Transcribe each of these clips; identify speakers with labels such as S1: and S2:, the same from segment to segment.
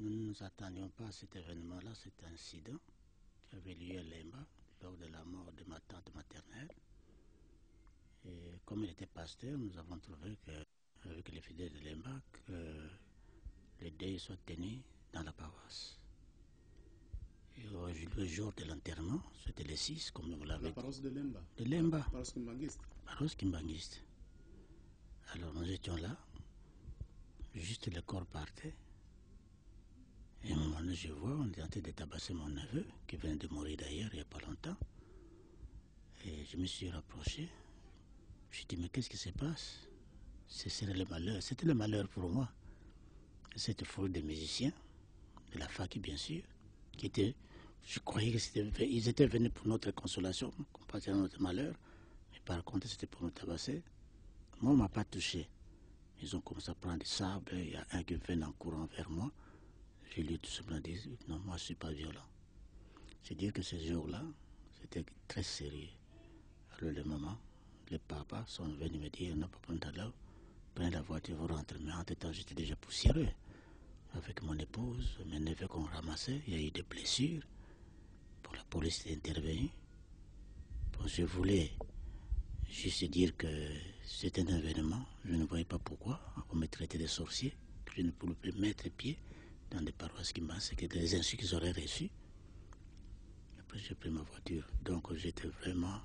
S1: Nous ne nous attendions pas à cet événement-là, cet incident qui avait lieu à Lemba lors de la mort de ma tante maternelle. Et comme il était pasteur, nous avons trouvé qu'avec les fidèles de Lemba, que le deuil soit tenu dans la paroisse. Et le jour de l'enterrement, c'était le 6, comme vous l'avez dit.
S2: La paroisse de Lemba.
S1: De Lemba.
S2: Paroisse Kimbangiste.
S1: Paroisse Kimbangiste. Alors nous étions là, juste le corps partait. Et à un moment donné, je vois, on est en train de tabasser mon neveu, qui vient de mourir d'ailleurs il n'y a pas longtemps. Et je me suis rapproché. Je me suis dit, mais qu'est-ce qui se passe? C'était le malheur pour moi. Cette foule de musiciens, de la fac bien sûr, qui étaient, je croyais qu'ils étaient venus pour notre consolation, compenser notre malheur, mais par contre c'était pour nous tabasser. Moi, on ne m'a pas touché. Ils ont commencé à prendre du sable, il y a un qui venait en courant vers moi. Je lui ai tout simplement dit, non, moi je ne suis pas violent. C'est dire que ce jour-là, c'était très sérieux. Alors le maman, les papas sont venus me dire, non, papa, prenez la voiture, vous rentrez. Mais entre-temps, j'étais déjà poussiéreux. Avec mon épouse, mes neveux qu'on ramassait, il y a eu des blessures. Pour la police est intervenue. Bon, je voulais juste dire que c'était un événement. Je ne voyais pas pourquoi on me traitait de sorcier, que je ne pouvais plus mettre pied dans des paroisses qui m'ont que des insultes qu'ils auraient reçues. Après, j'ai pris ma voiture. Donc, j'étais vraiment...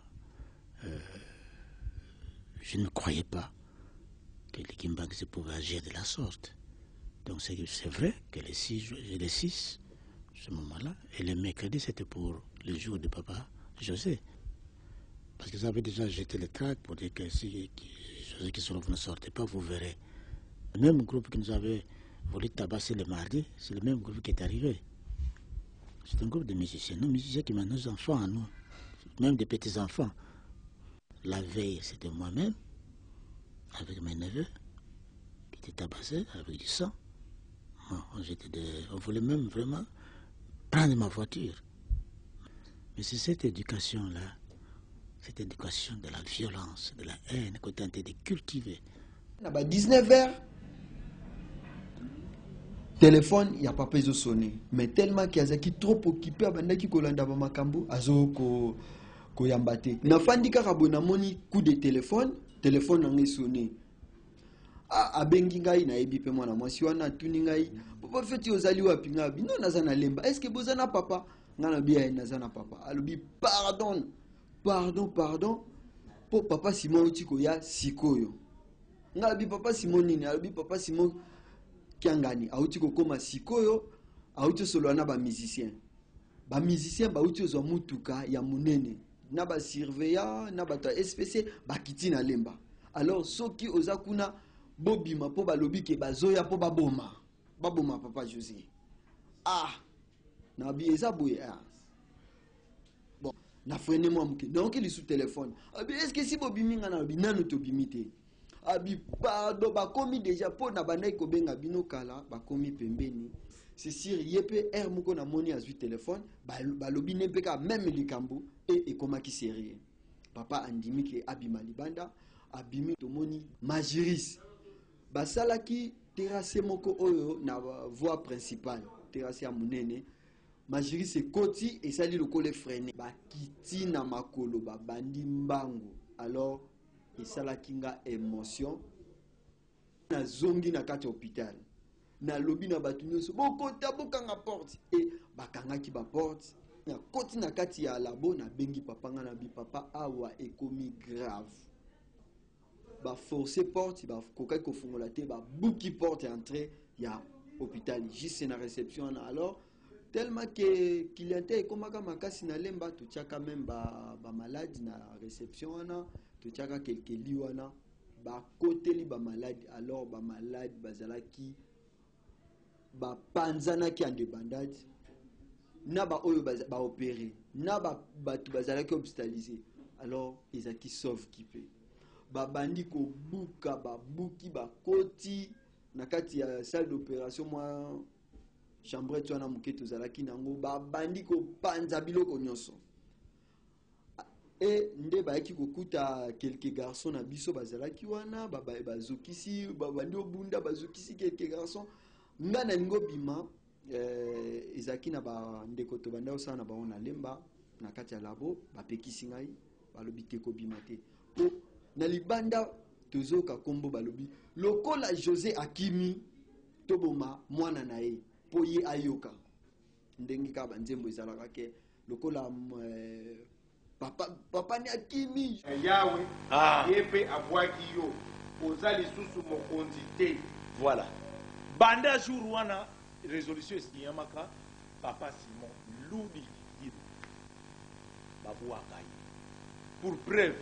S1: je ne croyais pas que les Kimbanguistes pouvaient agir de la sorte. Donc, c'est vrai que les 6, ce moment-là, et le mercredi, c'était pour le jour de papa José. Parce qu'ils avaient déjà jeté le tract pour dire que si José Kisolof ne sortait pas, vous verrez. Le même groupe qui nous avait voulu tabasser le mardi, c'est le même groupe qui est arrivé. C'est un groupe de musiciens. Nos musiciens qui mènent nos enfants à nous, même des petits-enfants. La veille, c'était moi-même, avec mes neveux, qui étaient tabassés avec du sang. On voulait même vraiment prendre ma voiture. Mais c'est cette éducation-là, cette éducation de la violence, de la haine qu'on tentait de cultiver.
S3: À 19h, téléphone, il n'y a pas besoin de sonner. Mais tellement qu'il y a qui trop occupé, il y a kolanda makambo, azo ko yambate. Na fandi ka rabona moni coup de téléphone n'a sonné. Ah, abengi ngai na ebi pe mwana mwasi wana tuni ngai. Papa feti ozali wapi ngabi? Non nazana lemba. Est-ce que bozana papa? Ngana biya nazana papa. Alobi pardon. Po papa Simon utiko ya sikoyo. Ngabi papa Simon nini? Alobi papa Simon kiangani. Autiko koma sikoyo. Auto solo na ba musicien. Ba musicien ba uti ozwa mutuka ya munene. Na ba surveillant, na ba ta SPC ba kiti na lemba. Alors soki ozakuna bobima po balobi ke bazoya po baboma papa José. Ah na bi eza boye ah. Bon na frene moi mke donc il est sous téléphone. Abi est-ce que si bobimi ngana binano to bimite. Abi pardon ba komi déjà po na banai ko benga bino kala ba komi pembeni. C'est sûr yepe er moko na moni azui téléphone balobi nepeka même likambo et koma ki sérieux. Papa andimi ke abima libanda abimi tomoni majiris. Basalaki terrasse moko oyo na voie principale terrasse ya munene majiri se koti et sali lokole freiner ba kiti na makolo ba bandi mbango alors esalaki nga émotion na zongi na kati hôpital na lobi na batu nyonso bokota bokanga porte et bakangaki ba porte na koti na kati ya labo na bengi papa nga na bi papa awa ekomi grave. Ba forcer porte ba kokai ko fungola te ba buki porte entrée ya hôpital juste na réception alors tellement que clientèle komaka makasi na lemba to tiaka même ba malade na réception na to tiaka quelques lits wana ba koteli ba malade alors ba malade bazalaki ba panzana ki en débandade na ba oyo ba opérer na ba batu bazalaki hospitalisé alors ezaki sauve qui peut babandi ko buka babuki bakoti na kati ya salle d'opération moi chambre twana muketo zalaki nango babandi ko panza biloko nyonso et nde bayaki kokuta quelques garçons na biso bazalaki wana bazokisi babandi obunda bazokisi quelques garçons ngana ningo bima ezaki na bandeko to banda osala na bango na lemba na kati ya labo bapekisi ngai balobi te kobima te po na libanda tozoka kombo balobi lokola José akimi toboma mwana na ye po ye ayoka ndenge ka banzembo ezalaka ke lokola papa ni akimi
S2: yawe yepe abwaki yo ozali susu mokonzi te.
S4: Voilà. Banda jour wana résolution esiyamaka papa Simon ludi babouaka. Pour preuve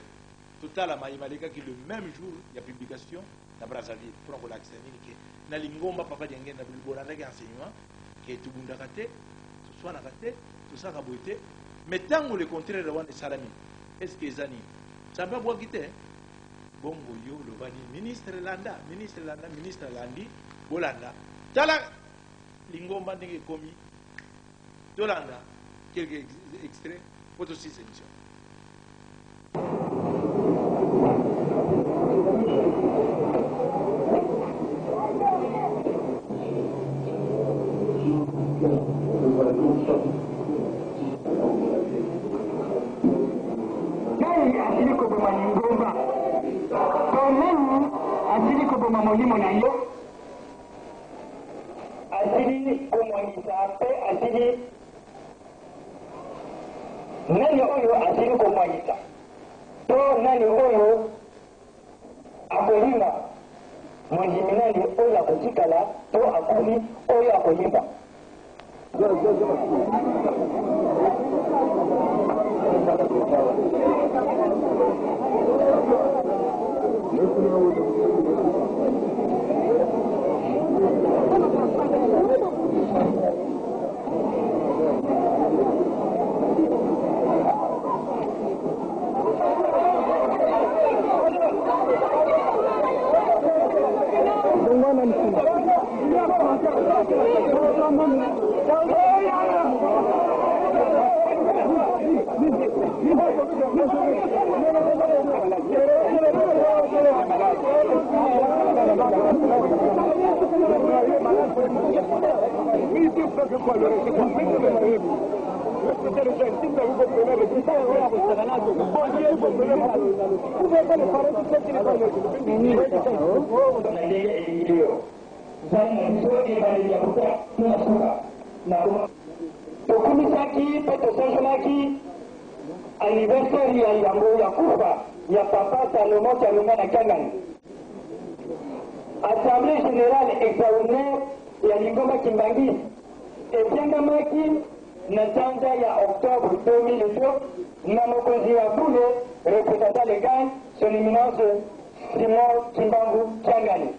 S4: total à Maïmaleka qui le même jour il y a publication na Brazzaville pour qu'on l'accède que na lingomba papa dienge na bilbona avec enseignement qui est tout bundakate tout soit na kate tout ça kaboité mais tant le contraire de wana salami est-ce que zani ça va boire quitter bongo yo le bani ministre landa landi bolanda tala lingomba ndenge komi tolanda quelques extraits photo 6 émissions.
S5: Asili koboma lingomba tomeni asili koboma molimo na yo asili komwangisa mpe asili nani oyo asili komwangisa to nani oyo akolinga mondimi nani oyo akotikala to akomi oyo akolimba. Tokumisaki pe tosanzolaki anniversaire ya yango ya kufa ya papa Salomo Kalonga na Kangani. Assemblée générale extraordinaire ya Lingomba Kimbangi epiangamaki na sanza ya octobre 2002 na mokonzi wa bule représentant légal son éminence Simon Kimbangu Kangani.